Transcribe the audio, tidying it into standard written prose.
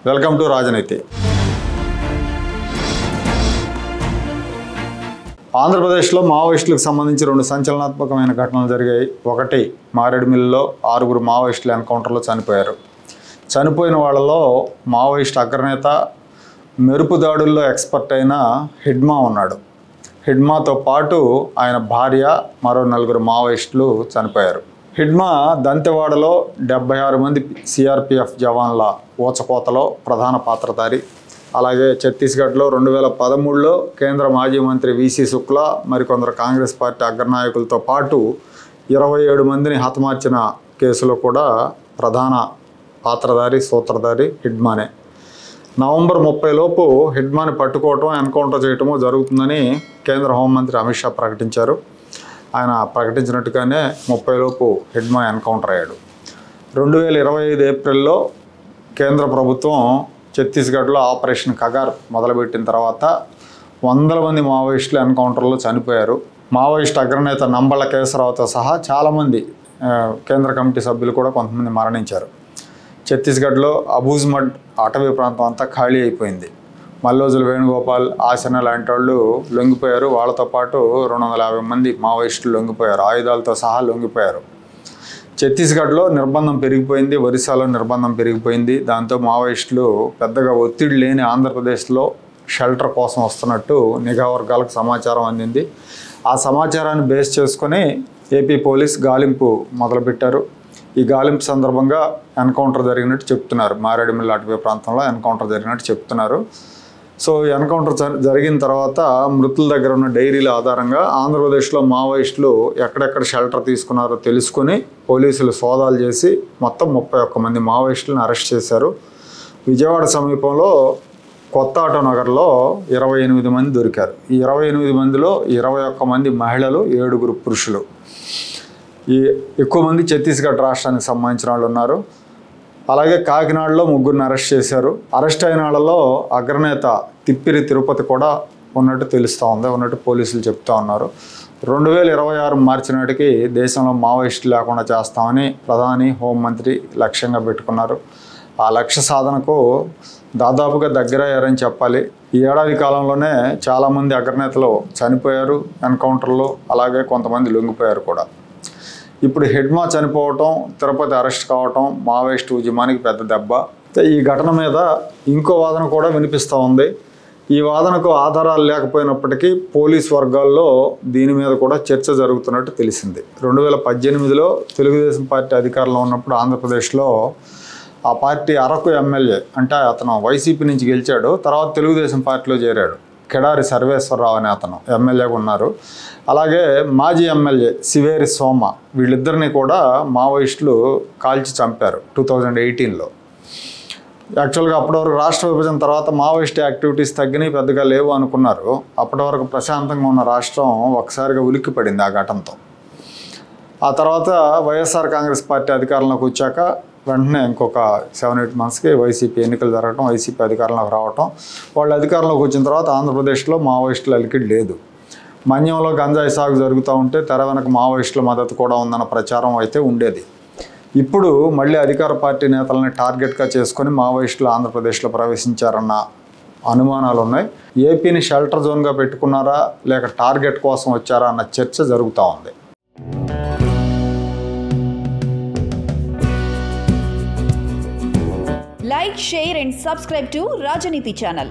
Welcome to రాజనీతి. ఆంధ్రప్రదేశ్లో మావోయిస్టులకు సంబంధించి 2 సంచలనాత్మకమైన ఘటనలు జరిగాయి. ఒకటి, మారేడుమిల్లిలో 6 మావోయిస్టులు ఎన్కౌంటర్లో చనిపోయారు. చనిపోయిన వాళ్ళలో మావోయిస్ట్ అగ్రనేత, మెరుపు దాడుల్లో ఎక్స్పర్ట్ అయిన హిడ్మా ఉన్నాడు. హిడ్మాతో పాటు ఆయన భార్య, మరో 4 మావోయిస్టులు చనిపోయారు. హిడ్మా దంతెవాడలో 76 మంది సిఆర్పిఎఫ్ జవాన్ల ఊచకోతలో ప్రధాన పాత్రధారి. అలాగే ఛత్తీస్గఢ్లో 2013లో కేంద్ర మాజీ మంత్రి విసి శుక్లా, మరికొందరు కాంగ్రెస్ పార్టీ అగ్రనాయకులతో పాటు 27 మందిని హతమార్చిన కేసులో కూడా ప్రధాన పాత్రధారి, సూత్రధారి హిడ్మానే. నవంబర్ 30 లోపు హిడ్మాని పట్టుకోవటం, ఎన్కౌంటర్ చేయటమో జరుగుతుందని కేంద్ర హోంమంత్రి అమిత్ షా ప్రకటించారు. ఆయన ప్రకటించినట్టుగానే 30 లోపు హిడ్మా ఎన్కౌంటర్ అయ్యాడు. 2025 ఏప్రిల్లో కేంద్ర ప్రభుత్వం ఛత్తీస్గఢ్లో ఆపరేషన్ కగార్ మొదలుపెట్టిన తర్వాత 100 మంది మావోయిస్టులు ఎన్కౌంటర్లో చనిపోయారు. మావోయిస్ట్ అగ్రనేత నంబళ్ళ కేశవరావుతో సహా చాలామంది కేంద్ర కమిటీ సభ్యులు కూడా కొంతమంది మరణించారు. ఛత్తీస్గఢ్లో అబూజ్మడ్ అటవీ ప్రాంతం అంతా ఖాళీ అయిపోయింది. మల్లోజుల వేణుగోపాల్, ఆసన లాంటి వాళ్ళు లొంగిపోయారు. వాళ్ళతో పాటు 250 మంది మావోయిస్టులు లొంగిపోయారు, ఆయుధాలతో సహా లొంగిపోయారు. ఛత్తీస్గఢ్లో నిర్బంధం పెరిగిపోయింది, ఒరిస్సాలో నిర్బంధం పెరిగిపోయింది. దాంతో మావోయిస్టులు పెద్దగా ఒత్తిడి లేని ఆంధ్రప్రదేశ్లో షెల్టర్ కోసం వస్తున్నట్టు నిఘా వర్గాలకు సమాచారం అందింది. ఆ సమాచారాన్ని బేస్ చేసుకొని ఏపీ పోలీస్ గాలింపు మొదలుపెట్టారు. ఈ గాలింపు సందర్భంగా ఎన్కౌంటర్ జరిగినట్టు చెప్తున్నారు. మారేడుమిల్లి అటవీ ప్రాంతంలో ఎన్కౌంటర్ జరిగినట్టు చెప్తున్నారు. సో ఎన్కౌంటర్ జరిగిన తర్వాత మృతుల దగ్గర ఉన్న డైరీల ఆధారంగా ఆంధ్రప్రదేశ్లో మావోయిస్టులు ఎక్కడెక్కడ షెల్టర్ తీసుకున్నారో తెలుసుకొని పోలీసులు సోదాలు చేసి మొత్తం 31 మంది మావోయిస్టులను అరెస్ట్ చేశారు. విజయవాడ సమీపంలో కొత్త ఆటోనగర్లో 28 మంది దొరికారు. ఈ 28 మందిలో 21 మంది మహిళలు, 7 పురుషులు. ఈ ఎక్కువ మంది ఛత్తీస్గఢ్ రాష్ట్రానికి సంబంధించిన వాళ్ళు ఉన్నారు. అలాగే కాకినాడలో 3 అరెస్ట్ చేశారు. అరెస్ట్ అయిన వాళ్ళలో అగ్రనేత తిప్పిరి తిరుపతి కూడా ఉన్నట్టు తెలుస్తూ ఉంది, ఉన్నట్టు పోలీసులు చెప్తా ఉన్నారు. 2026 మార్చి నాటికి దేశంలో మావోయిస్టు లేకుండా చేస్తామని ప్రధాని, హోంమంత్రి లక్ష్యంగా పెట్టుకున్నారు. ఆ లక్ష్య సాధనకు దాదాపుగా దగ్గరయ్యారని చెప్పాలి. ఈ ఏడాది కాలంలోనే చాలామంది అగ్రనేతలు చనిపోయారు ఎన్కౌంటర్లో, అలాగే కొంతమంది లొంగిపోయారు కూడా. ఇప్పుడు హిడ్మా చనిపోవటం, తిరుపతి అరెస్ట్ కావటం మావోయిస్టు ఉద్యమానికి పెద్ద దెబ్బ. ఈ ఘటన మీద ఇంకో వాదన కూడా వినిపిస్తూ ఉంది. ఈ వాదనకు ఆధారాలు లేకపోయినప్పటికీ పోలీస్ వర్గాల్లో దీని మీద కూడా చర్చ జరుగుతున్నట్టు తెలిసింది. 2018లో తెలుగుదేశం పార్టీ అధికారంలో ఉన్నప్పుడు ఆంధ్రప్రదేశ్లో ఆ పార్టీ అరకు ఎమ్మెల్యే, అంటే అతను వైసీపీ నుంచి గెలిచాడు, తర్వాత తెలుగుదేశం పార్టీలో చేరాడు, కెడారి సర్వేశ్వరరావు అనే అతను ఎమ్మెల్యేగా ఉన్నారు. అలాగే మాజీ ఎమ్మెల్యే సివేరి సోమ, వీళ్ళిద్దరిని కూడా మావోయిస్టులు కాల్చి చంపారు 2018లో. యాక్చువల్గా అప్పటి వరకు రాష్ట్ర విభజన తర్వాత మావోయిస్ట్ యాక్టివిటీస్ తగ్గినాయి, పెద్దగా లేవు అనుకున్నారు. అప్పటి వరకు ప్రశాంతంగా ఉన్న రాష్ట్రం ఒకసారిగా ఉలిక్కిపడింది ఆ ఘటనతో. ఆ తర్వాత వైఎస్ఆర్ కాంగ్రెస్ పార్టీ అధికారంలోకి వచ్చాక వెంటనే ఇంకొక 7-8 మంత్స్కి వైసీపీ ఎన్నికలు జరగటం, వైసీపీ అధికారంలోకి రావటం. వాళ్ళు అధికారంలోకి వచ్చిన తర్వాత ఆంధ్రప్రదేశ్లో మావోయిస్టుల అలికిడి లేదు. మన్యంలో గంజాయి సాగు జరుగుతూ ఉంటే తెర వెనక మావోయిస్టుల మద్దతు కూడా ఉందన్న ప్రచారం అయితే ఉండేది. ఇప్పుడు మళ్ళీ అధికార పార్టీ నేతలని టార్గెట్గా చేసుకొని మావోయిస్టులు ఆంధ్రప్రదేశ్లో ప్రవేశించారన్న అనుమానాలు ఉన్నాయి. ఏపీని షెల్టర్ జోన్గా పెట్టుకున్నారా లేక టార్గెట్ కోసం వచ్చారా అన్న చర్చ జరుగుతూ ఉంది. Like, share and subscribe to Rajaniti channel.